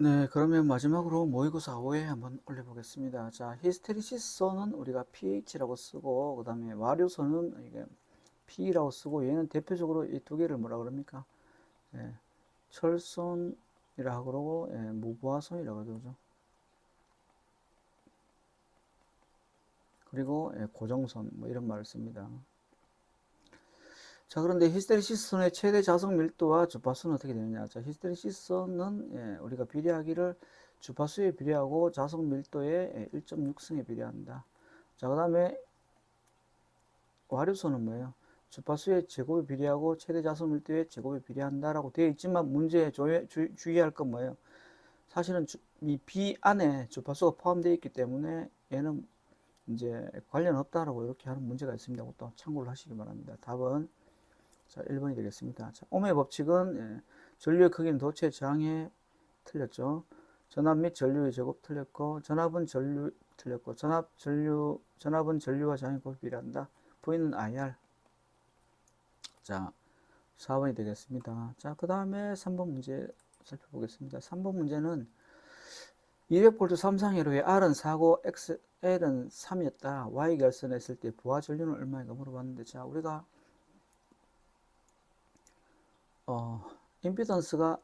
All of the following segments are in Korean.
네, 그러면 마지막으로 모의고사 5에 한번 올려보겠습니다. 자, 히스테리시스는 우리가 pH라고 쓰고, 그 다음에 와류소는 이게 P라고 쓰고, 얘는 대표적으로 이 두 개를 뭐라 그럽니까? 예, 철손이라고 그러고, 예, 무부하손이라고 그러죠. 그리고 예, 고정손, 뭐 이런 말을 씁니다. 자, 그런데 히스테리시스의 최대 자석 밀도와 주파수는 어떻게 되느냐? 자, 히스테리시스는 예, 우리가 비례하기를 주파수에 비례하고 자석 밀도의 1.6승에 비례한다. 자, 그 다음에 와류소는 뭐예요? 주파수의 제곱에 비례하고 최대 자석 밀도의 제곱에 비례한다라고 되어 있지만 문제에 주의할 건 뭐예요? 사실은 이 B 안에 주파수가 포함되어 있기 때문에 얘는 이제 관련 없다라고 이렇게 하는 문제가 있습니다. 또 참고를 하시기 바랍니다. 답은 자, 1번이 되겠습니다. 자, 옴의 법칙은 예, 전류의 크기는 도체의 저항에 틀렸죠. 전압 및 전류의 제곱 틀렸고 전압은 전류 틀렸고 전압은 전류와 저항이 곱이 비례한다. V는 IR. 자, 4번이 되겠습니다. 자, 그 다음에 3번 문제 살펴보겠습니다. 3번 문제는 200V 3상회로의 R은 4고 L은 3이었다. Y 결선했을 때 부하 전류는 얼마인가 물어봤는데, 자, 우리가 임피던스가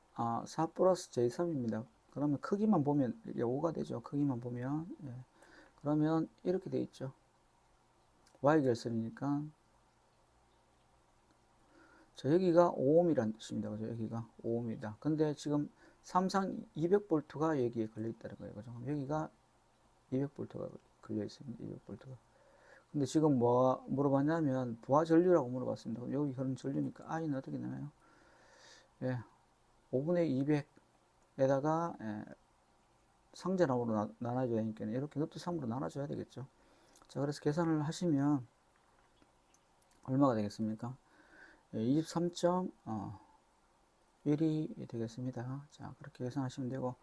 4 플러스 J3입니다. 그러면 크기만 보면 이게 5가 되죠. 크기만 보면. 예. 그러면 이렇게 돼 있죠. Y 결선이니까. 자, 여기가 5ohm이라는 뜻입니다. 그죠? 여기가 5ohm이다. 근데 지금 삼상 200V가 여기에 걸려 있다는 거예요. 그죠? 여기가 200V가 걸려 있습니다. 200V가. 근데 지금 뭐 물어봤냐면 부하 전류라고 물어봤습니다. 그럼 여기 그런 전류니까 I는 어떻게 되나요? 예. 5분의 200에다가 상전압으로 나눠줘야 되니까 이렇게 흡도 3으로 나눠줘야 되겠죠. 자, 그래서 계산을 하시면 얼마가 되겠습니까? 23.1이 되겠습니다. 자, 그렇게 계산하시면 되고,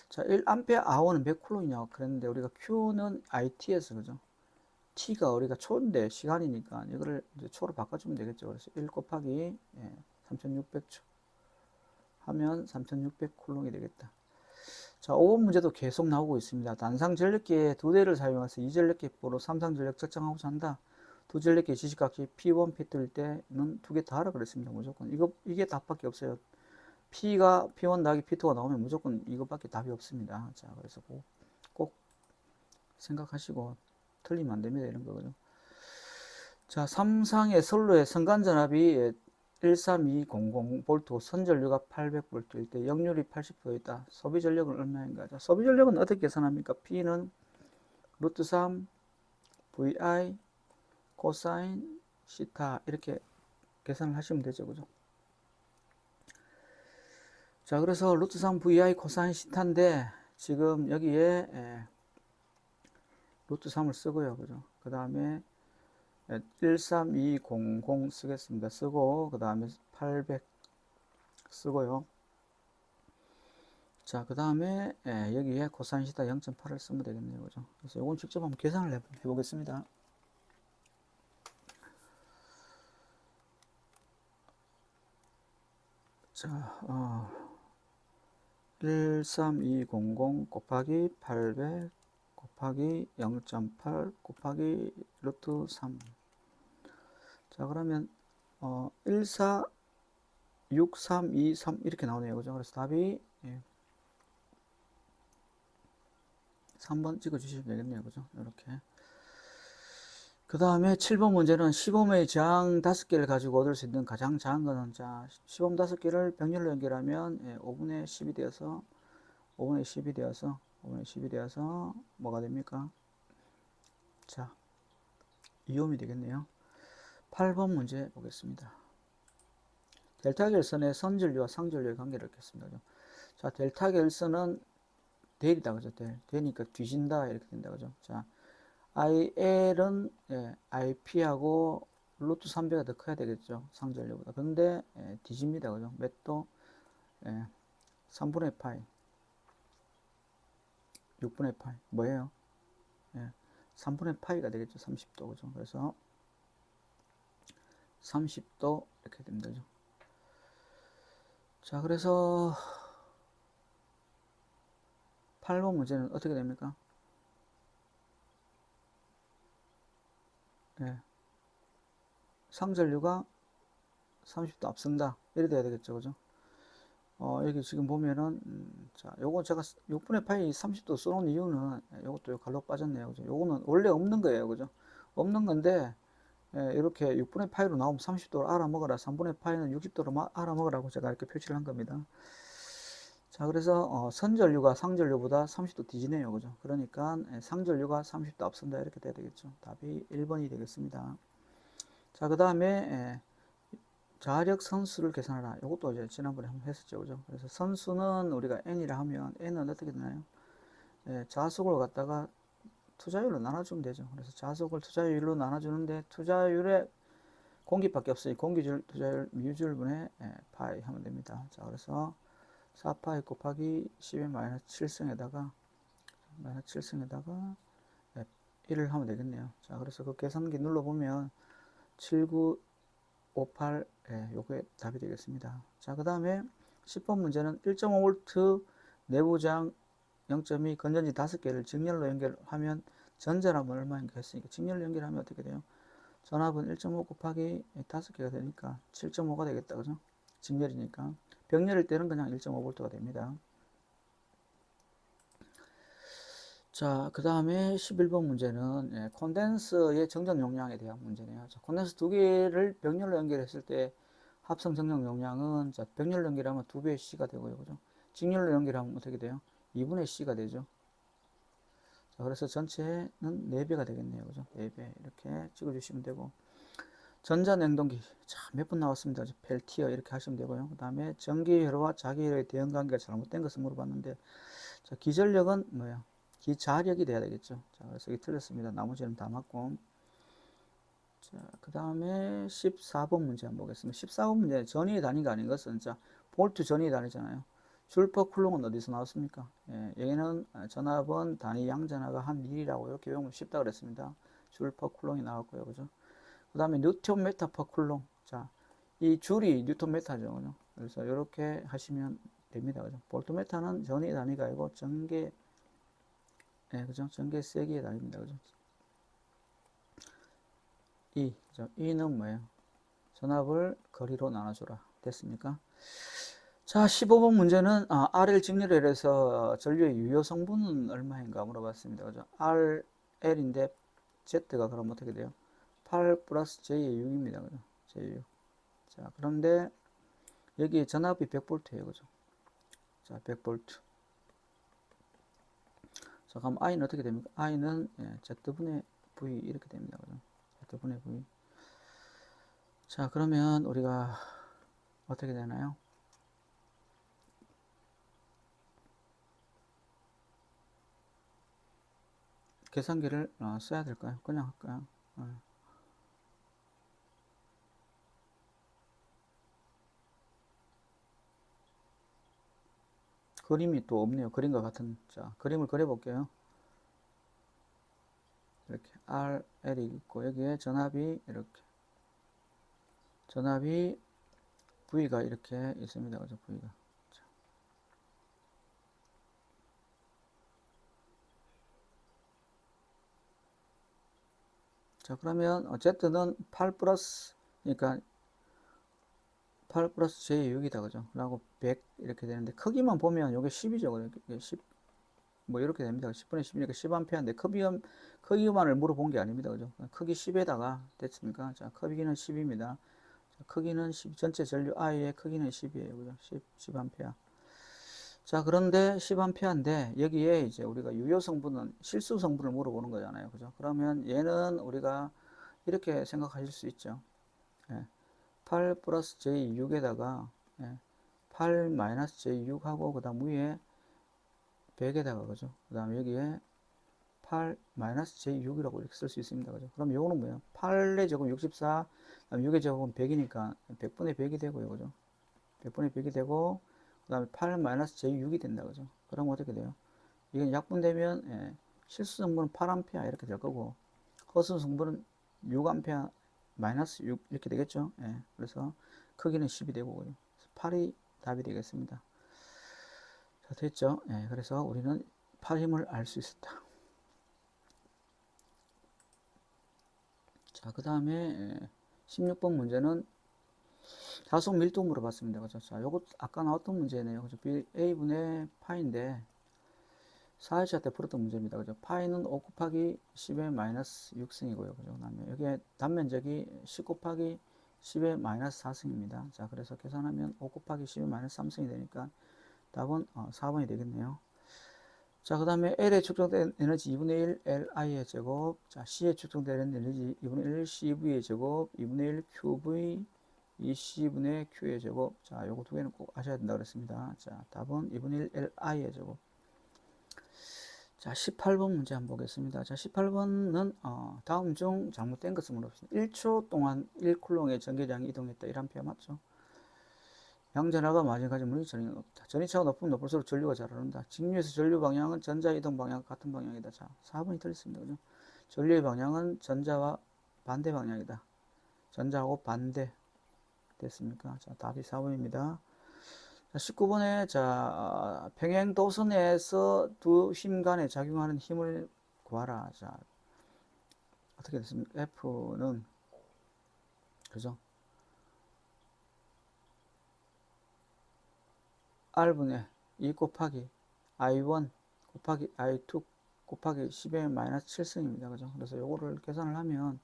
자, 1A 아워는 몇 쿨롬이냐고 그랬는데 우리가 Q는 IT에서 그죠? T가 우리가 초인데 시간이니까 이거를 이제 초로 바꿔주면 되겠죠. 그래서 1 곱하기 3600초 하면 3600 쿨롬이 되겠다. 자, 5번 문제도 계속 나오고 있습니다. 단상 전력계 두 대를 사용해서 이전력계보로 삼상 전력 측정하고자 한다. 두 전력계 지시각이 P1, P2일 때는 두 개 다 하라 그랬습니다. 무조건. 이게 답밖에 없어요. P가 P1 나기 P2가 나오면 무조건 이것밖에 답이 없습니다. 자, 그래서 꼭 생각하시고 틀리면 안 됩니다. 이런 거거든요. 자, 삼상의 선로의 선간전압이 13200V, 선전류가 800V일 때 역률이 80%있다. 소비전력은 얼마인가? 자, 소비전력은 어떻게 계산합니까? P는 루트 3 VI 코사인 시타 이렇게 계산을 하시면 되죠. 그죠? 자, 그래서 루트 3 VI 코사인 시타인데 지금 여기에 루트 3을 쓰고요. 그죠? 그 다음에 13200 쓰겠습니다. 쓰고 그 다음에 800 쓰고요. 자, 그 다음에 여기에 코사인 시타 0.8을 쓰면 되겠네요. 그죠? 그래서 이건 직접 한번 계산을 해보겠습니다. 자, 13200 곱하기 800 곱하기 0.8 곱하기 루트 3. 자, 그러면 146323 이렇게 나오네요. 그죠? 그래서 답이 3번 찍어주시면 되겠네요. 그죠? 이렇게. 그 다음에 7번 문제는 시범의 저항 5개를 가지고 얻을 수 있는 가장 작은 거는, 자, 시범 5개를 병렬로 연결하면 5분의 10이 되어서 5분의 10이 되어서 5분의 10이 되어서 뭐가 됩니까? 자, 2옴이 되겠네요. 8번 문제 보겠습니다. 델타 결선의 선전류와 상전류의 관계를 읽겠습니다. 자, 델타 결선은 델이다. 그죠? 델이니까 뒤진다. 이렇게 된다. 그죠? 자, IL은 IP하고 루트 3배가 더 커야 되겠죠. 상전류보다. 근데 뒤집니다. 그죠? 몇 도? 3분의 파이. 6분의 파이. 뭐예요? 3분의 파이가 되겠죠. 30도. 그죠? 그래서 30도 이렇게 됩니다. 그죠? 자, 그래서 8번 문제는 어떻게 됩니까? 예, 상전류가 30도 앞선다. 이래 돼야 되겠죠. 그죠? 여기 지금 보면은, 자, 요거 제가 6분의 파이 30도 써놓은 이유는, 요것도 갈로 빠졌네요. 그죠? 요거는 원래 없는 거예요. 그죠? 없는 건데, 이렇게 6분의 파이로 나오면 30도를 알아먹어라. 3분의 파이는 60도로 알아먹으라고 제가 이렇게 표시를 한 겁니다. 자, 그래서, 선전류가 상전류보다 30도 뒤지네요. 그죠? 그러니까, 상전류가 30도 앞선다. 이렇게 돼야 되겠죠. 답이 1번이 되겠습니다. 자, 그 다음에, 자력 선수를 계산하라. 이것도 이제 지난번에 한번 했었죠. 그죠? 그래서 선수는 우리가 n이라 하면 n은 어떻게 되나요? 자속을 갖다가 투자율로 나눠주면 되죠. 그래서 자속을 투자율로 나눠주는데 투자율에 공기밖에 없으니 공기줄, 투자율, 미유줄분의 파이 하면 됩니다. 자, 그래서 4파이 곱하기 10의 마이너스 7승에다가 마이너스 7승에다가 1을 하면 되겠네요. 자, 그래서 그 계산기 눌러보면 7958 요게 답이 되겠습니다. 자, 그 다음에 10번 문제는 1.5V 내부장 0.2 건전지 5개를 직렬로 연결하면 전자압은 얼마인가 했으니까 직렬로 연결하면 어떻게 돼요? 전압은 1.5 곱하기 5개가 되니까 7.5가 되겠다. 그죠? 직렬이니까. 병렬일 때는 그냥 1.5V가 됩니다. 자, 그 다음에 11번 문제는 콘덴서의 정전 용량에 대한 문제네요. 자, 콘덴서 두 개를 병렬로 연결했을 때 합성 정전 용량은 자, 병렬로 연결하면 2배의 C가 되고요. 그죠? 직렬로 연결하면 어떻게 돼요? 2분의 C가 되죠. 자, 그래서 전체는 4배가 되겠네요. 그죠? 4배. 이렇게 찍어주시면 되고. 전자냉동기. 자, 몇 번 나왔습니다. 펠티어 이렇게 하시면 되고요. 그 다음에 전기회로와 자기회로의 대응관계가 잘못된 것을 물어봤는데, 자, 기전력은 뭐예요? 기자력이 돼야 되겠죠. 자, 그래서 이게 틀렸습니다. 나머지는 다 맞고. 자, 그 다음에 14번 문제 한번 보겠습니다. 14번 문제 전위의 단위가 아닌 것은 자, 볼트 전위의 단위잖아요. 줄퍼 쿨롱은 어디서 나왔습니까? 여기는 전압은 단위 양전하가 한 밀이라고 이렇게 외우면 쉽다 그랬습니다. 줄퍼 쿨롱이 나왔고요. 그죠? 그 다음에 뉴턴 메타 퍼 쿨롱. 자, 이 줄이 뉴턴 메타죠. 그죠? 그래서 이렇게 하시면 됩니다. 그죠? 볼트 메타는 전위 단위가 아니고 전개, 그죠? 전개 세기의 단위입니다. 그죠? 그죠? E는 뭐예요? 전압을 거리로 나눠줘라. 됐습니까? 자, 15번 문제는 RL 직렬을 해서 전류의 유효 성분은 얼마인가 물어봤습니다. 그죠? RL인데 Z가 그럼 어떻게 돼요? 8 플러스 J의 6입니다. 그죠? J6. 자, 그런데 여기 전압이 100V예요. 그죠? 자, 100V. 자, 그럼 I는 어떻게 됩니까? I는 Z분의 V 이렇게 됩니다. 그죠? Z분의 V. 자, 그러면 우리가 어떻게 되나요? 계산기를 써야 될까요? 그냥 할까요? 그림이 또 없네요. 그림과 같은. 자, 그림을 그려볼게요. 이렇게 RL이 있고 여기에 전압이 이렇게 전압이 V가 이렇게 있습니다. 그죠? V가. 자, 그러면 Z는 8 플러스 그러니까 8 플러스 J6이다. 그죠? 라고 100 이렇게 되는데 크기만 보면 이게 10이죠. 이게 10, 뭐 이렇게 됩니다. 10분의 10이니까 10A인데 크기만을 물어본 게 아닙니다. 그죠? 크기 10에다가 됐습니까? 자, 크기는 10입니다. 자, 크기는 10, 전체 전류 I의 크기는 10이에요. 그죠? 10A. 자, 그런데 10A인데 여기에 이제 우리가 유효 성분은 실수 성분을 물어보는 거잖아요. 그죠? 그러면 얘는 우리가 이렇게 생각하실 수 있죠. 8 플러스 J6에다가 8 마이너스 J6하고 그 다음 위에 100에다가 그죠? 그 다음 여기에 8 마이너스 J6이라고 이렇게 쓸 수 있습니다. 그죠? 그럼 요거는 뭐예요? 8의 제곱 64, 그다음 6의 제곱은 100이니까 100분의 100이 되고요. 그죠? 100분의 100이 되고 그 다음에 8 마이너스 J6이 된다. 그죠? 그럼 어떻게 돼요? 이건 약분되면 실수 성분은 8A 이렇게 될 거고 허수 성분은 6A 마이너스 6 이렇게 되겠죠. 그래서 크기는 10이 되고 그죠? 8이 답이 되겠습니다. 자, 됐죠? 그래서 우리는 팔 힘을 알 수 있었다. 자, 그 다음에 16번 문제는 자속 밀도 물어봤습니다. 그죠? 자, 요거 아까 나왔던 문제네요. 그죠? A분의 파인데 4일차 때 풀었던 문제입니다. 그죠? 파이는 5 곱하기 10의 마이너스 6승이고요. 그죠? 그 다음에 여기에 단면적이 10 곱하기 10의 마이너스 4승입니다. 자, 그래서 계산하면 5 곱하기 10의 마이너스 3승이 되니까 답은 4번이 되겠네요. 자, 그 다음에 L에 축적된 에너지 2분의 1 Li의 제곱, 자, C에 축적된 에너지 2분의 1 CV의 제곱, 2분의 1 QV 2C분의 Q의 제곱. 자, 요거 두 개는 꼭 아셔야 된다고 그랬습니다. 자, 답은 2분의 1 Li의 제곱. 자, 18번 문제 한번 보겠습니다. 자, 18번은 다음 중 잘못된 것을 물어봤습니다. 1초 동안 1쿨롱의 전기량이 이동했다. 1A 맞죠? 양전하가 마찬가지 물리 전위가 높다. 전위차가 높으면 높을수록 전류가 잘 흐른다. 직류에서 전류 방향은 전자 이동 방향과 같은 방향이다. 자, 4번이 틀렸습니다. 그죠? 전류의 방향은 전자와 반대 방향이다. 전자하고 반대 됐습니까? 자, 답이 4번입니다. 자, 19번에 자, 평행 도선에서 두 힘 간에 작용하는 힘을 구하라. 자, 어떻게 됐습니까? F는 그죠? R분의 2 곱하기 I1 곱하기 I2 곱하기 10의 마이너스 7승입니다. 그죠? 그래서 요거를 계산을 하면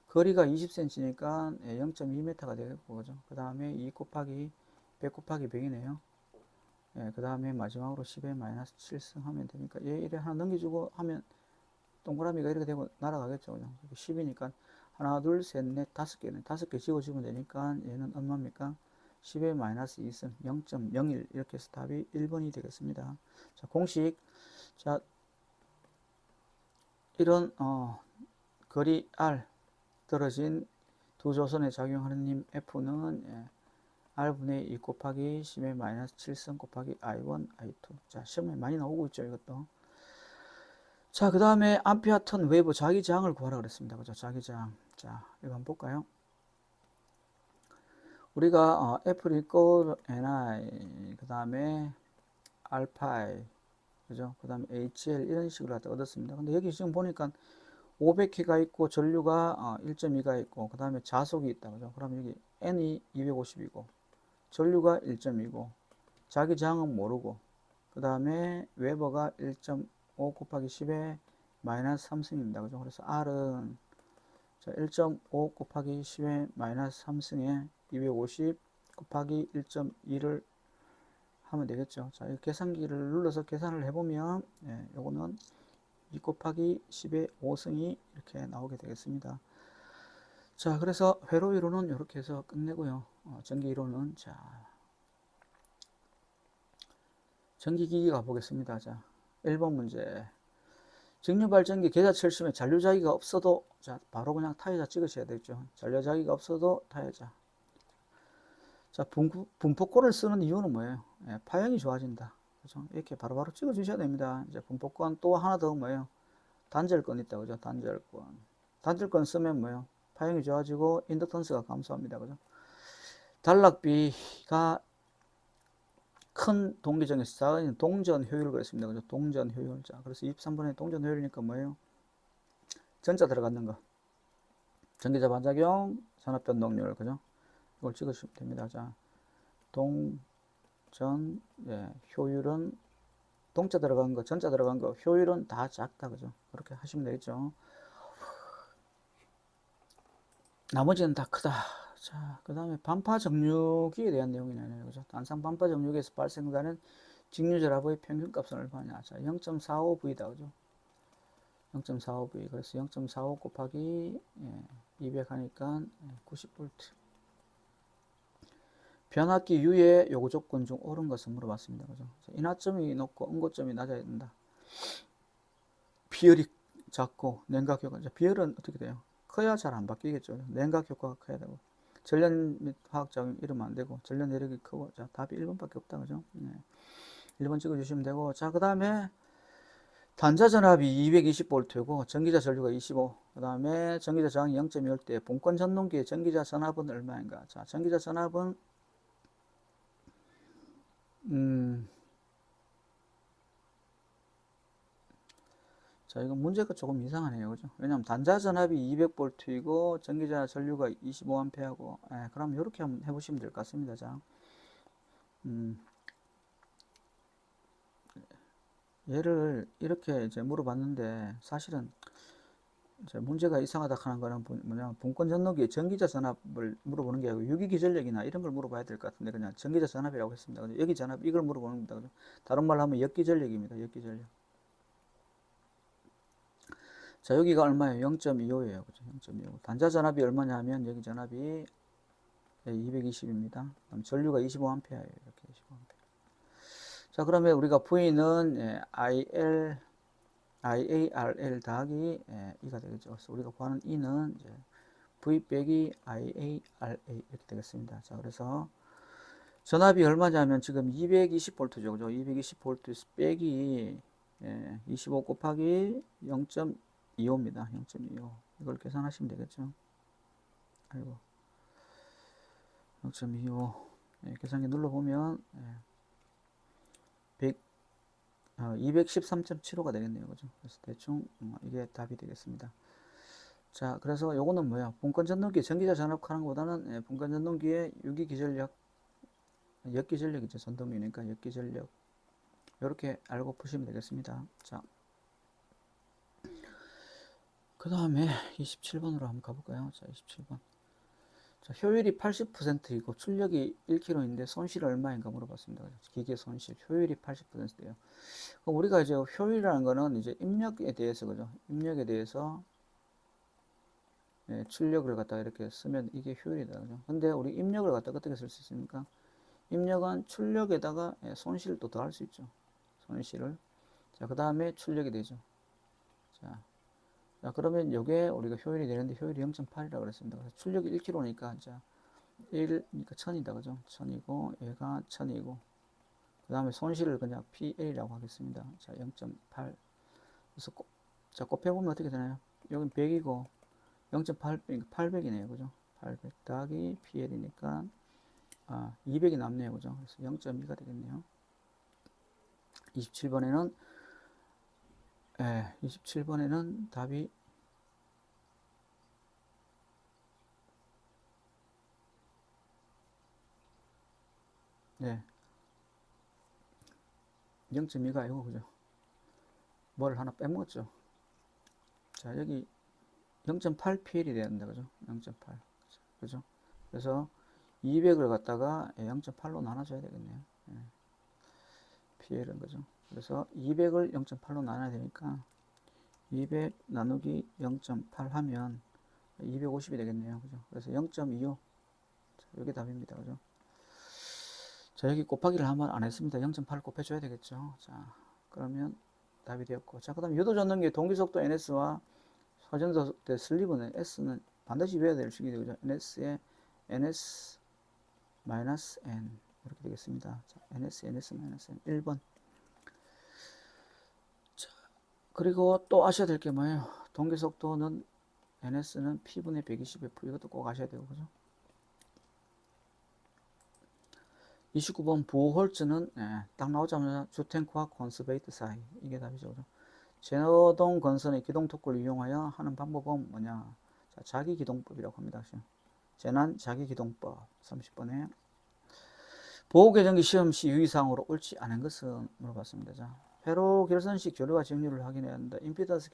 거리가 20cm니까 0.2m가 되겠고, 그죠? 그 다음에 2 곱하기 100 곱하기 100이네요. 예, 그 다음에 마지막으로 10의 마이너스 7승 하면 되니까 얘 이래 하나 넘겨주고 하면 동그라미가 이렇게 되고 날아가겠죠. 그죠? 10이니까 하나, 둘, 셋, 넷, 다섯 개는 다섯 개 지워주면 되니까 얘는 얼마입니까? 10의 마이너스 2승 0.01 이렇게 해서 답이 1번이 되겠습니다. 자, 공식. 자, 이런 거리 R 떨어진 두 조선에 작용하는 힘 F는 R분의 2 곱하기 10의 마이너스 7승 곱하기 I1, I2. 자, 시험에 많이 나오고 있죠, 이것도. 자, 그 다음에 암페어 턴 웨이브 자기장을 구하라 그랬습니다. 그죠? 자기장. 자, 이거 한번 볼까요? 우리가 F equal NI, 그 다음에 알파이, 그죠? 그 다음에 HL 이런 식으로 얻었습니다. 근데 여기 지금 보니까 500K가 있고 전류가 1.2가 있고 그 다음에 자속이 있다. 그죠? 그럼 여기 N이 250이고 전류가 1.2고 자기장은 모르고 그 다음에 웨버가 1.5 곱하기 10의 마이너스 3승입니다. 그죠? 그래서 R은 1.5 곱하기 10의 마이너스 3승에 250 곱하기 1.2를 하면 되겠죠. 자, 이 계산기를 눌러서 계산을 해보면 요거는 2 곱하기 10의 5승이 이렇게 나오게 되겠습니다. 자, 그래서 회로 이론은 이렇게 해서 끝내고요. 전기 이론은 자, 전기기기 가보겠습니다. 자, 1번 문제. 직류발전기 계좌철심에 잔류자기가 없어도 자, 바로 그냥 타이자 찍으셔야 되죠. 잔류자기가 없어도 타이자. 자, 분포권을 쓰는 이유는 뭐예요? 파형이 좋아진다. 그죠? 이렇게 바로바로 찍어주셔야 됩니다. 이제 분포권 또 하나 더 뭐예요? 단절권 있다. 그죠? 단절권. 단절권 쓰면 뭐예요? 파형이 좋아지고 인덕턴스가 감소합니다. 그죠? 단락비가 큰 동기전에서 작은 동전 효율을 그랬습니다. 그죠? 동전 효율. 자, 그래서 23번에 동전 효율이니까 뭐예요? 전자 들어가는 거. 전기자 반작용, 산업변동률. 그죠? 이걸 찍으시면 됩니다. 자, 동전, 효율은 동자 들어간 거, 전자 들어간 거, 효율은 다 작다. 그죠? 그렇게 하시면 되겠죠. 나머지는 다 크다. 자, 그 다음에 반파 정류기에 대한 내용이네요. 그죠? 단상 반파 정류기에서 발생되는 직류결합의 평균값은 얼마냐. 자, 0.45V다. 그죠? 0.45V. 그래서 0.45 곱하기 200 하니까 90V. 변압기 U의 요구 조건 중 옳은 것을 물어봤습니다. 그죠? 인하점이 높고 응고점이 낮아야 된다. 비열이 작고 냉각 효과. 비열은 어떻게 돼요? 커야 잘 안 바뀌겠죠. 냉각 효과가 커야 되고. 전련 및 화학작용 이러면 안 되고. 전련 내력이 크고. 자, 답이 1번밖에 없다. 그죠? 1번 찍어주시면 되고. 자, 그 다음에 단자 전압이 220V고 전기자 전류가 25. 그 다음에 전기자 저항이 0.2일 때 본권 전동기의 전기자 전압은 얼마인가? 자, 전기자 전압은 자, 이건 문제가 조금 이상하네요. 그죠? 왜냐면 단자 전압이 200V이고 전기자 전류가 25A하고 그럼 이렇게 한번 해보시면 될 것 같습니다. 자, 얘를 이렇게 이제 물어봤는데 사실은 이제 문제가 이상하다 하는 거는 뭐냐면 분권 전압기 전기자 전압을 물어보는 게 아니고 유기기전력이나 이런 걸 물어봐야 될 것 같은데 그냥 전기자 전압이라고 했습니다. 여기 전압 이걸 물어보는 겁니다. 그죠? 다른 말로 하면 역기전력입니다. 역기전력. 자, 여기가 얼마예요? 0.25예요. 그죠? 0.25. 단자 전압이 얼마냐 하면 여기 전압이 220입니다. 그럼 전류가 25A예요. 이렇게 25A. 자, 그러면 우리가 V는 IARL 더하기 2가 되겠죠. 그래서 우리가 구하는 E는 이제 V 빼기 IARA 이렇게 되겠습니다. 자, 그래서 전압이 얼마냐면 지금 220V죠. 그죠? 220V 빼기 25 곱하기 0.25입니다. 0.25. 이걸 계산하시면 되겠죠. 아이고. 0.25. 계산기 눌러보면 213.75가 되겠네요. 그죠? 그래서 대충 이게 답이 되겠습니다. 자, 그래서 요거는 뭐야? 분권 전동기 전기자 전압하는 것보다는 분권 전동기의 유기기전력, 역기전력이죠. 전동기니까 역기전력. 이렇게 알고 푸시면 되겠습니다. 자, 그 다음에 27번으로 한번 가볼까요? 자, 27번. 자, 효율이 80%이고 출력이 1kg인데 손실 얼마인가 물어봤습니다. 기계 손실 효율이 80%예요. 그럼 우리가 이제 효율이라는 거는 이제 입력에 대해서 그죠? 입력에 대해서 출력을 갖다가 이렇게 쓰면 이게 효율이다. 그죠? 근데 우리 입력을 갖다가 어떻게 쓸 수 있습니까? 입력은 출력에다가 손실을 또 더할 수 있죠. 손실을. 자, 그 다음에 출력이 되죠. 자, 그러면 이게 우리가 효율이 되는데 효율이 0.8이라고 그랬습니다. 그래서 출력이 1kg니까 자, 1이니까 1000이다. 그죠? 1000이고 얘가 1000이고 그 다음에 손실을 그냥 PL이라고 하겠습니다. 자, 0.8. 그래서 자, 곱해보면 어떻게 되나요? 여긴 100이고 0.8, 800이네요. 그죠? 800 더하기 PL이니까 200이 남네요. 그죠? 그래서 0.2가 되겠네요. 27번에는 27번에는 답이 0.2가 아니고 그죠? 뭘 하나 빼먹었죠. 자, 여기 0.8PL이 되는데 그죠? 0.8 그죠? 그래서 200을 갖다가 0.8로 나눠줘야 되겠네요. PL은 그죠? 그래서 200을 0.8로 나눠야 되니까 200 나누기 0.8 하면 250이 되겠네요. 그죠? 그래서 0.25. 여기 답입니다. 그죠? 자, 여기 곱하기를 한번 안 했습니다. 0.8 곱해줘야 되겠죠. 자, 그러면 답이 되었고. 자, 그 다음에 유도 전등기의 동기속도 NS와 서전도 때 슬리브는 S는 반드시 외워야 될 식이죠. 그죠? NS에 NS 마이너스 N. 이렇게 되겠습니다. 자, NS 마이너스 N. 1번. 자, 그리고 또 아셔야 될 게 뭐예요? 동기속도는 NS는 P분의 120F. 이것도 꼭 아셔야 되고, 그죠? 29번 부호홀츠는 딱 나오자마자 주탱크와 콘스베이트 사이. 이게 답이죠. 그죠? 제너동 건선의 기동 토크를 이용하여 하는 방법은 뭐냐? 자, 자기 기동법이라고 합니다. 재난 자기 기동법. 30번에 보호계정기 시험 시 유의사항으로 옳지 않은 것은 물어봤습니다. 자, 회로 결선식 교류와 정류를 확인해야 한다. 임피던스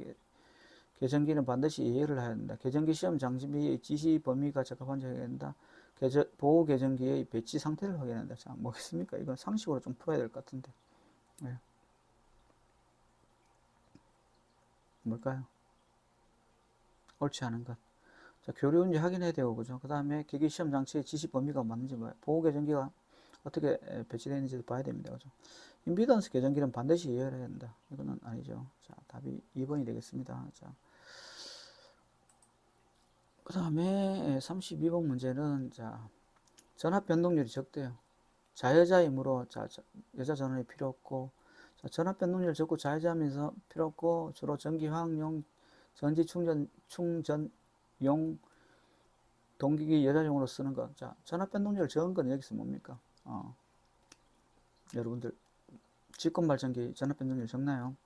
계정기는 반드시 예열을 해야 한다. 계정기 시험 장비의 지시 범위가 적합한지 확인해야 한다. 보호 계정기의 배치 상태를 확인해야 한다. 자, 뭐겠습니까? 이건 상식으로 좀 풀어야 될 것 같은데. 네. 뭘까요? 옳지 않은 것. 자, 교류인지 확인해야 되고, 그죠? 그 다음에 기기 시험 장치의 지시 범위가 맞는지 봐요. 보호 계정기가 어떻게 배치되어 있는지도 봐야 됩니다. 그죠? 임피던스 계정기는 반드시 예열해야 한다. 이거는 아니죠. 자, 답이 2번이 되겠습니다. 자, 그 다음에 32번 문제는 자, 전압 변동률이 적대요. 자여자이므로 여자 전원이 필요 없고, 자, 전압 변동률 적고 자여자면서 필요 없고 주로 전기 화학용 전지 충전용 동기기 여자용으로 쓰는 것. 자, 전압 변동률 적은 건 여기서 뭡니까? 여러분들 직권 발전기 전압 변동률 적나요?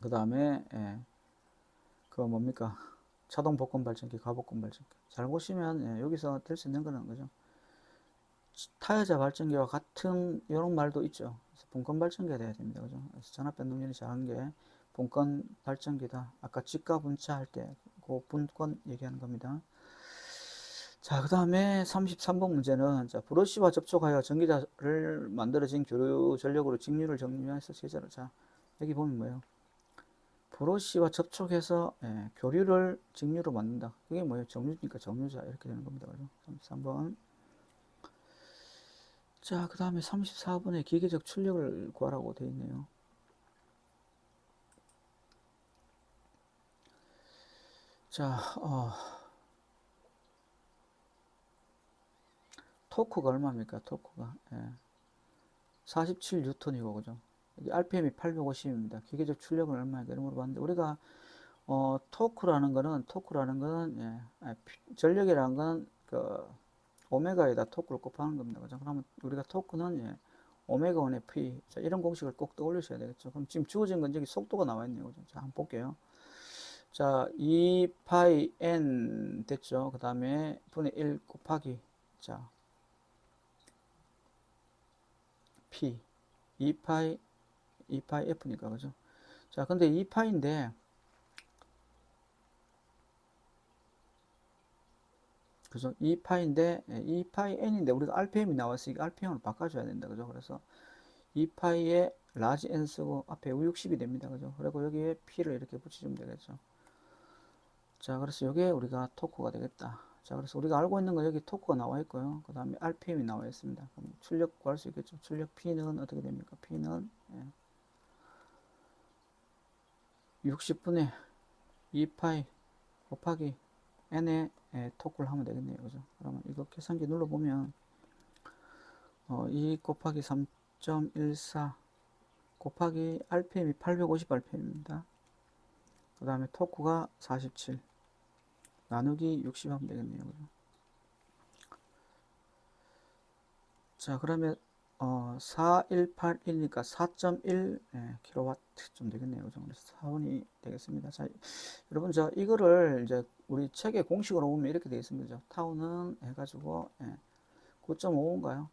그 다음에 그 뭡니까 자동 복권 발전기, 가복권 발전기. 잘 보시면 여기서 될 수 있는 거는 그죠. 타여자 발전기와 같은 이런 말도 있죠. 그래서 분권 발전기가 돼야 됩니다. 그죠. 그래서 전압 변동률이 작은 게 분권 발전기다. 아까 지가 분차 할 때 그 분권 얘기하는 겁니다. 자, 그 다음에 33번 문제는 자, 브러쉬와 접촉하여 전기자를 만들어진 교류 전력으로 직류를 정리해서 제자를. 자, 여기 보면 뭐예요? 브러쉬와 접촉해서 교류를 직류로 만든다. 그게 뭐예요? 정류니까 정류자 이렇게 되는 겁니다. 그죠? 33번. 자, 그 다음에 34번에 기계적 출력을 구하라고 되어 있네요. 자, 토크가 얼마입니까? 토크가 47N이고 그죠? 여기 RPM이 850입니다. 기계적 출력은 얼마인가 이런 물어봤는데 우리가 토크라는 거는 전력이라는 건 그 오메가에다 토크를 곱하는 겁니다. 그죠? 그러면 우리가 토크는 오메가 1의 P. 자, 이런 공식을 꼭 떠올리셔야 되겠죠. 그럼 지금 주어진 건 여기 속도가 나와 있네요. 그죠? 자, 한번 볼게요. 자, 2파이 N 됐죠. 그 다음에 분의 1 곱하기 자, P. 2파이 F니까 그죠? 자, 근데 2파인데 그죠? 2파인데 2파이 N인데 우리가 RPM이 나왔으니까 RPM으로 바꿔줘야 된다. 그죠? 그래서 2파이에 라지 N 쓰고 앞에 60이 됩니다. 그죠? 그리고 여기에 P를 이렇게 붙여주면 되겠죠. 자, 그래서 이게 우리가 토크가 되겠다. 자, 그래서 우리가 알고 있는 거 여기 토크가 나와 있고요. 그 다음에 RPM이 나와 있습니다. 그럼 출력 구할 수 있겠죠. 출력 P는 어떻게 됩니까? P는 60분의 2파이 곱하기 N의 토크를 하면 되겠네요. 그죠? 그러면 이거 계산기 눌러보면 2 곱하기 3.14 곱하기 RPM이 850 RPM입니다. 그 다음에 토크가 47 나누기 60 하면 되겠네요. 그죠? 자, 그러면 4181이니까 4.1 킬로와트 좀 되겠네요. 그죠? 그래서 4원이 되겠습니다. 자, 여러분 저 이거를 이제 우리 책의 공식으로 보면 이렇게 되어 있습니다. 타우는 해가지고 9.5인가요?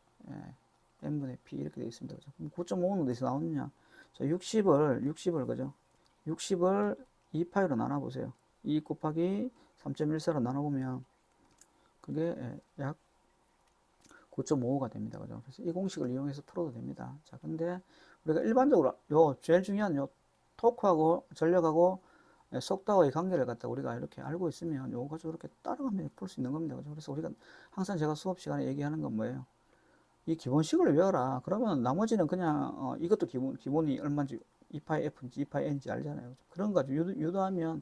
n분의 p 이렇게 되어 있습니다. 그죠? 그럼 9.5는 어디서 나오느냐? 자, 60을 그죠? 60을 2파이로 나눠보세요. 2 곱하기 3.14로 나눠보면 그게 약 9.55가 됩니다. 그죠? 그래서 이 공식을 이용해서 풀어도 됩니다. 자, 근데 우리가 일반적으로 제일 중요한 토크하고 전력하고 속도와의 관계를 갖다 우리가 이렇게 알고 있으면 요거 가지고 이렇게 따라가면 풀 수 있는 겁니다. 그죠? 그래서 우리가 항상 제가 수업 시간에 얘기하는 건 뭐예요? 이 기본식을 외워라. 그러면 나머지는 그냥 이것도 기본이 얼마인지 2파이 F인지 2파이 N인지 알잖아요. 그죠? 그런 거 가지고 유도하면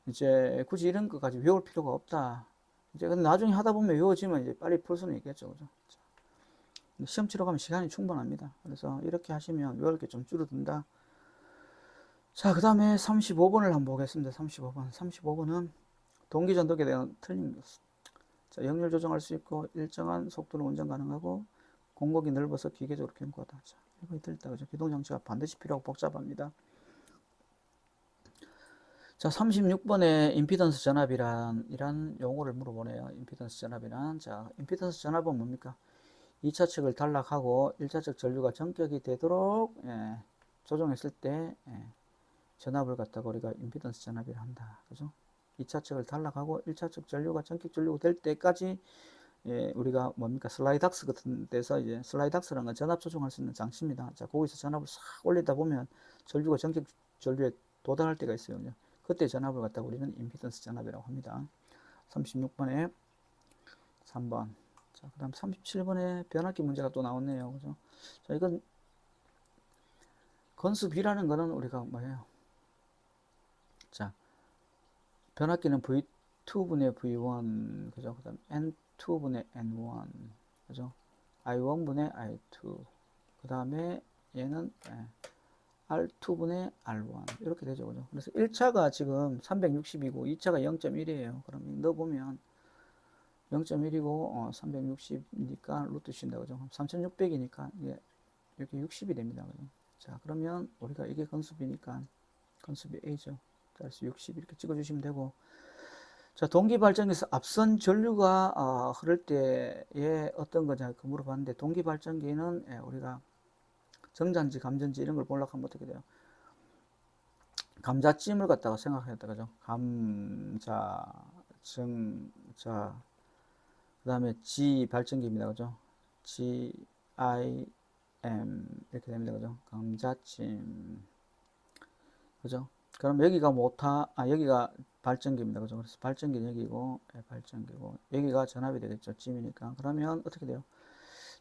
이제 굳이 이런 거 가지고 외울 필요가 없다. 이제 근데 나중에 하다 보면 외워지면 이제 빨리 풀 수는 있겠죠. 그죠? 시험 치러 가면 시간이 충분합니다. 그래서 이렇게 하시면 외울 게 좀 줄어든다. 자, 그 다음에 35번을 한번 보겠습니다. 35번. 35번은 동기전도기에 대한 틀린 것. 자, 역률 조정할 수 있고 일정한 속도로 운전 가능하고 공곡이 넓어서 기계적으로 견고하다. 자, 이거 들다 그죠? 기동장치가 반드시 필요하고 복잡합니다. 자, 36번에 임피던스 전압이란 용어를 물어보네요. 임피던스 전압이란. 자, 임피던스 전압은 뭡니까? 2차 측을 단락하고 1차 측 전류가 전격이 되도록 조정했을 때 전압을 갖다가 우리가 임피던스 전압이라 한다. 그죠? 2차 측을 단락하고 1차 측 전류가 전격 전류가 될 때까지 우리가 뭡니까? 슬라이닥스 같은 데서 이제 슬라이닥스라는 건 전압 조정할 수 있는 장치입니다. 자, 거기서 전압을 싹 올리다 보면 전류가 전격 전류에 도달할 때가 있어요. 그때 전압을 갖다가 우리는 임피던스 전압이라고 합니다. 36번에 3번. 자, 그 다음 37번에 변압기 문제가 또 나왔네요. 그죠? 자, 이건 건수 B라는 거는 우리가 뭐예요? 자, 변압기는 V2분의 V1, 그죠? 그 다음 N2분의 N1, 그죠? I1분의 I2, 그 다음에 얘는 R2분의 R1, 이렇게 되죠. 그죠? 그래서 1차가 지금 360이고 2차가 0.1이에요. 그럼 넣어보면 0.1이고 360이니까 루트 쉰다. 그죠? 3600이니까 이게 이렇게 60이 됩니다. 그죠? 자, 그러면 우리가 이게 건수비니까 건수비 A죠. 자수 60 이렇게 찍어주시면 되고. 자, 동기발전기에서 앞선 전류가 흐를 때에 어떤 거냐 그 물어봤는데, 동기발전기는 우리가 정자인지 감전지 이런 걸 보려고 하면 어떻게 돼요? 감자찜을 갖다가 생각했다 그죠? 감자, 정자, 그 다음에 G 발전기입니다 그죠? G, I, M 이렇게 됩니다 그죠? 감자찜 그죠? 그럼 여기가 여기가 발전기입니다 그죠? 그래서 발전기는 여기고, 발전기고, 여기가 전압이 되겠죠? 찜이니까. 그러면 어떻게 돼요?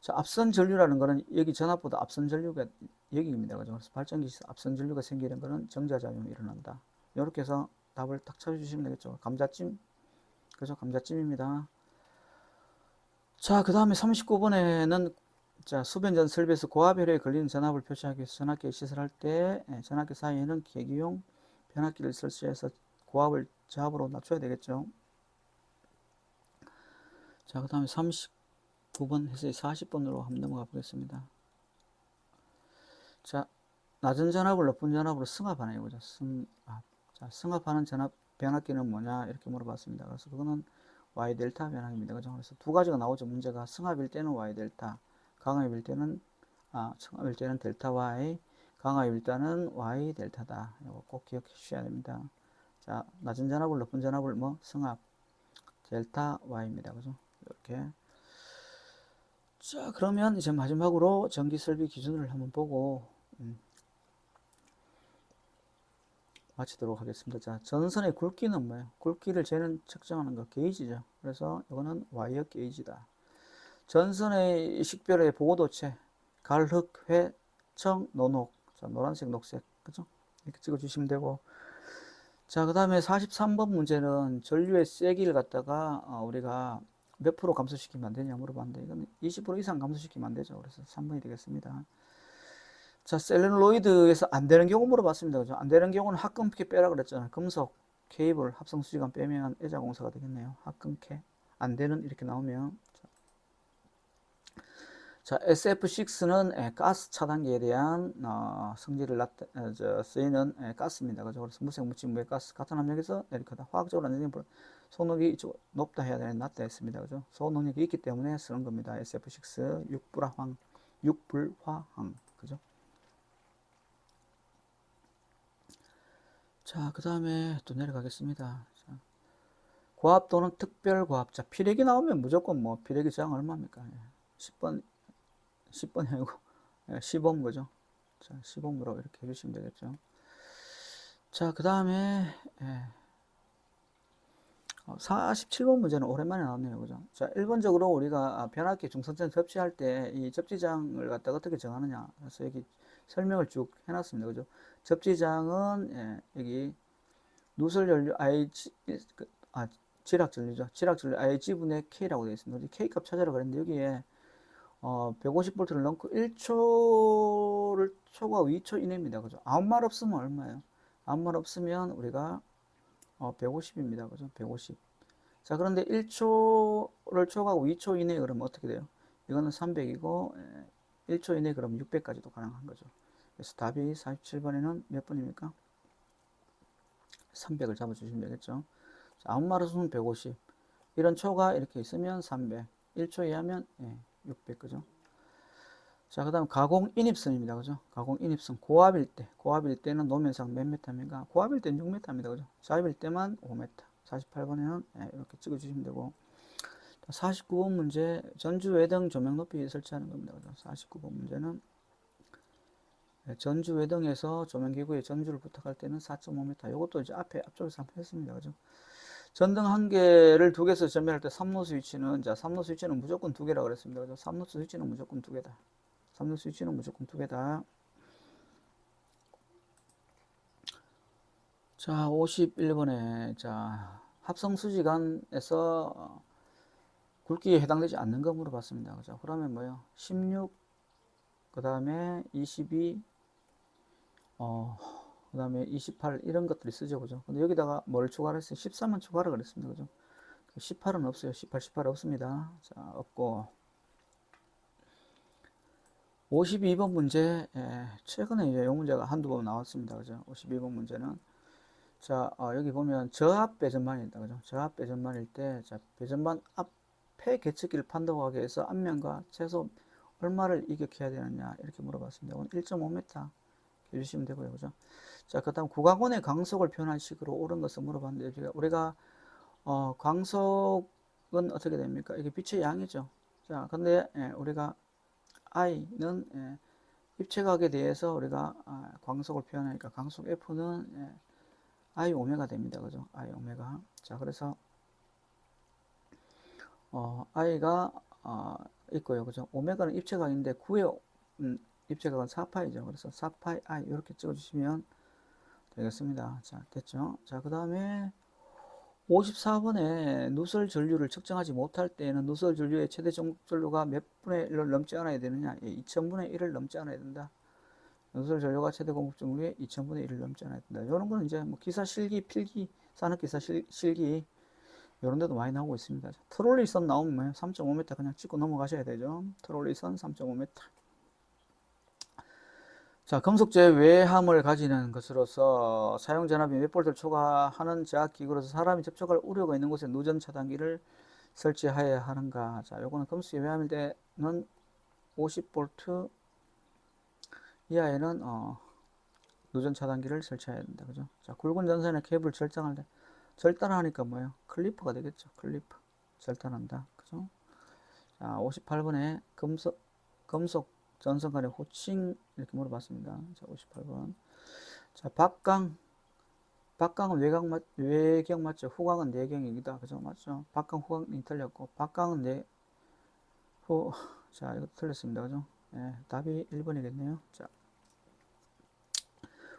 자, 앞선 전류라는 거는 여기 전압보다 앞선 전류가 여기입니다 그죠? 그래서 발전기에서 앞선 전류가 생기는 거는 정자작용이 일어난다. 이렇게 해서 답을 딱 찾아주시면 되겠죠? 감자찜 그죠? 감자찜입니다. 자, 그 다음에 39번에는 자, 수변전 설비에서 고압혈에 걸리는 전압을 표시하기 위해서 전압기를 시설할 때 전압기 사이에는 계기용 변압기를 설치해서 고압을 저압으로 낮춰야 되겠죠. 자, 그 다음에 39번 해서 40번으로 한번 넘어가 보겠습니다. 자, 낮은 전압을 높은 전압으로 승합하는 거죠. 승합. 자, 승합하는 전압 변압기는 뭐냐 이렇게 물어봤습니다. 그래서 그거는 Y 델타 변압입니다. 그죠? 그래서 두 가지가 나오죠. 문제가 승합일 때는 Y 델타, 강압일 때는 승합일 때는 델타 Y, 강압일 때는 Y 델타다. 이거 꼭 기억해 주셔야 됩니다. 자, 낮은 전압을 높은 전압을 승합 델타 Y입니다. 그죠? 이렇게. 자, 그러면 이제 마지막으로 전기 설비 기준을 한번 보고 마치도록 하겠습니다. 자, 전선의 굵기는 뭐예요? 굵기를 재는 측정하는 거 게이지죠. 그래서 이거는 와이어 게이지다. 전선의 식별의 보호도체, 갈흑, 회, 청, 노녹. 자, 노란색, 녹색. 그죠? 이렇게 찍어주시면 되고. 자, 그 다음에 43번 문제는 전류의 세기를 갖다가 우리가 몇 프로 감소시키면 안 되냐 물어봤는데, 이건 20% 이상 감소시키면 안 되죠. 그래서 3번이 되겠습니다. 자, 셀룰로이드에서 안 되는 경우 물어봤습니다. 그죠? 안 되는 경우는 합금캐 빼라 그랬잖아요. 금속, 케이블, 합성수지관 빼면 애자공사가 되겠네요. 합금캐. 안 되는 이렇게 나오면. 자, SF6는 가스 차단기에 대한 성질을 쓰이는 가스입니다. 그죠? 그래서 무색, 묻힌 무의 가스 같은 압력에서 이렇게 화학적으로 안 되는 소능이 높다 해야 되는 낮다 했습니다. 그죠? 소능력이 있기 때문에 쓰는 겁니다. SF6 육불화황. 그죠? 자, 그 다음에 또 내려가겠습니다. 자, 고압 또는 특별고압. 자, 피력이 나오면 무조건 피력의 저항 얼마입니까? 10번이 아니고 10옴 거죠. 자, 10옴으로 이렇게 해주시면 되겠죠. 자, 그 다음에 47번 문제는 오랜만에 나왔네요. 그죠? 자, 1번적으로 우리가 변압기 중선점 접지할 때 이 접지장을 갖다가 어떻게 정하느냐. 그래서 여기 설명을 쭉 해놨습니다. 그죠? 접지장은 여기 누설연료 IG, 지락전류죠. 지락전류 IG분의 K라고 되어 있습니다. K값 찾아라 그랬는데 여기에 150V를 넣고 1초를 초과 2초 이내입니다. 그죠? 아무 말 없으면 얼마예요? 아무 말 없으면 우리가 150입니다. 그죠? 150. 자, 그런데 1초를 초과하고 2초 이내 그러면 어떻게 돼요? 이거는 300이고 1초 이내 그러면 600까지도 가능한 거죠. 그래서 답이 47번에는 몇 번입니까? 300을 잡아주시면 되겠죠. 자, 아무 말 없으면 150. 이런 초가 이렇게 있으면 300. 1초 이하면 600. 그죠? 자, 그 다음 가공인입선입니다. 그죠? 가공인입선. 고압일 때는 노면상 몇 m입니까? 고압일 때는 6m입니다. 그죠? 자입일 때만 5m. 48번에는 이렇게 찍어주시면 되고. 49번 문제, 전주 외등 조명 높이 설치하는 겁니다. 그죠? 49번 문제는 전주 외등에서 조명기구에 전주를 부탁할 때는 4.5m. 이것도 이제 앞쪽에서 한번 했습니다. 그죠? 전등 한 개를 두 개에서 전멸할 때 3로 스위치는, 자, 3로 스위치는 무조건 두 개라고 그랬습니다. 그죠? 3로 스위치는 무조건 두 개다. 3로 스위치는 무조건 두 개다. 자, 51번에, 자, 합성수지관에서 굵기에 해당되지 않는 거 물어봤습니다. 그죠? 그러면 뭐요? 16, 그 다음에 22, 그 다음에 28 이런 것들이 쓰죠. 그죠? 근데 여기다가 뭘 추가를 했어요? 13만 추가를 그랬습니다. 그죠? 18은 없어요. 18 없습니다. 자, 없고. 52번 문제, 최근에 이제 이 문제가 한두 번 나왔습니다. 그죠? 52번 문제는. 자, 여기 보면 저압 배전만이다. 그죠? 저압 배전만일 때, 자, 배전만 앞에 계측기를 판독하기 위해서 앞면과 최소 얼마를 이격해야 되느냐, 이렇게 물어봤습니다. 1.5m 해주시면 되고요. 그죠? 자, 그 다음 구강원의 광속을 표현한 식으로 옳은 것을 물어봤는데, 우리가, 광속은 어떻게 됩니까? 이게 빛의 양이죠. 자, 근데, 우리가 I는, 입체각에 대해서 우리가 광속을 표현하니까 광속 F는 I 오메가 됩니다. 그죠? I 오메가. 자, 그래서 I가 있고요. 그죠? 오메가는 입체각인데 9의 입체각은 4파이죠. 그래서 4파이 I 이렇게 찍어주시면 되겠습니다. 자, 됐죠? 자, 그 다음에 54번에 누설 전류를 측정하지 못할 때에는 누설 전류의 최대 전국 전류가 몇 분의 1을 넘지 않아야 되느냐? 2000분의 1을 넘지 않아야 된다. 누설 전류가 최대 공급 전류의 2000분의 1을 넘지 않아야 된다. 이런 거는 이제 뭐 기사 실기, 필기, 산업기사 실기 이런 데도 많이 나오고 있습니다. 트롤리선 나오면 3.5m 그냥 찍고 넘어가셔야 되죠. 트롤리선 3.5m. 자, 금속재 외함을 가지는 것으로서 사용 전압이 몇 볼트를 초과하는 제약 기구로서 사람이 접촉할 우려가 있는 곳에 누전 차단기를 설치해야 하는가. 자, 요거는 금속재 외함일 때는 50볼트 이하에는 누전 차단기를 설치해야 된다. 그죠? 자, 굵은 전선의 케이블 절단할 때 절단하니까 뭐예요? 클리퍼가 되겠죠. 클리퍼. 절단한다. 그죠? 자, 58번에 금속 전선 간의 호칭 이렇게 물어봤습니다. 자, 58번. 자, 박강은 외경 맞죠? 후광은 내경이다. 그죠? 맞죠? 박강 후광이 틀렸고 박강은 자, 이거 틀렸습니다. 그죠? 네, 답이 1번이겠네요. 자,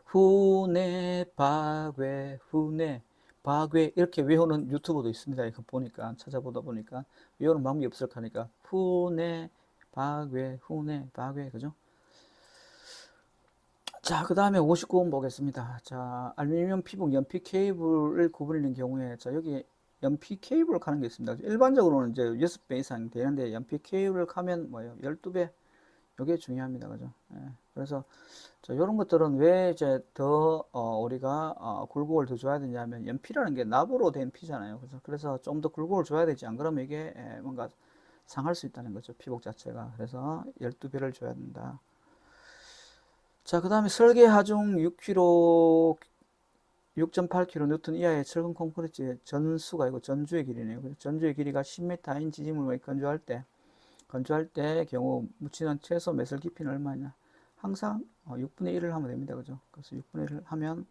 후내 박외 후내 박외 이렇게 외우는 유튜브도 있습니다. 이거 보니까 찾아보다 보니까 외우는 방법이 없을 거니까 후내 박외 후내 박외 그죠? 자, 그 다음에 59번 보겠습니다. 자, 알루미늄 피복 연피 케이블을 구부리는 경우에 자, 여기 연피 케이블을 가는 게 있습니다. 일반적으로는 이제 6배 이상 되는데 연피 케이블을 가면 뭐예요? 12배. 이게 중요합니다. 그죠? 예. 그래서 자, 이런 것들은 왜 이제 더 우리가 굴곡을 더 줘야 되냐면 연피라는 게 납으로 된 피잖아요. 그래서 좀 더 굴곡을 줘야 되지 안 그러면 이게 뭔가 상할 수 있다는 거죠. 피복 자체가. 그래서 12배를 줘야 된다. 자, 그 다음에 설계 하중 6kg, 6.8kN 이하의 철근 콘크리트의 전수가 이거 전주의 길이네요. 전주의 길이가 10m인 지지물을 건조할 때 경우 묻히는 최소 매설 깊이는 얼마냐? 항상 6분의 1을 하면 됩니다. 그죠? 그래서 6분의 1을 하면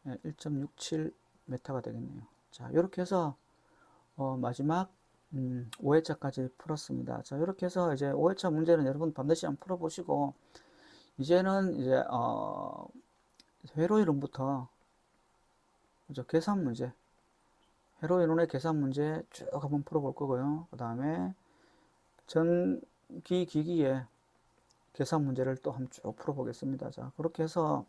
1.67m가 되겠네요. 자, 이렇게 해서 마지막 5회차까지 풀었습니다. 자, 이렇게 해서 이제 5회차 문제는 여러분 반드시 한번 풀어보시고 이제는 이제 회로 이론부터 그죠? 계산 문제 회로 이론의 계산 문제 쭉 한번 풀어볼 거고요. 그 다음에 전기 기기의 계산 문제를 또 한번 쭉 풀어보겠습니다. 자, 그렇게 해서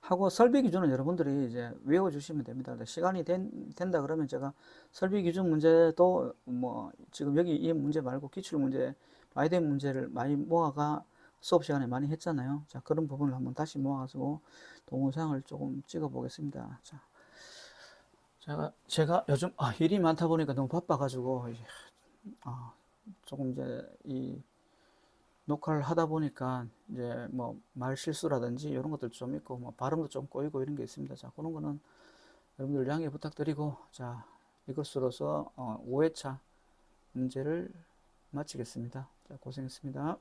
하고 설비 기준은 여러분들이 이제 외워주시면 됩니다. 시간이 된다 그러면 제가 설비 기준 문제도 뭐 지금 여기 이 문제 말고 기출 문제, 많이 된 문제를 많이 모아가 수업 시간에 많이 했잖아요. 자, 그런 부분을 한번 다시 모아가지고 동영상을 조금 찍어 보겠습니다. 자, 제가 요즘 일이 많다 보니까 너무 바빠가지고 이제 조금 이제 이 녹화를 하다 보니까 이제 뭐 말 실수라든지 이런 것들 좀 있고 뭐 발음도 좀 꼬이고 이런 게 있습니다. 자, 그런 거는 여러분들 양해 부탁드리고 자, 이것으로서 5회차 문제를 마치겠습니다. 자, 고생했습니다.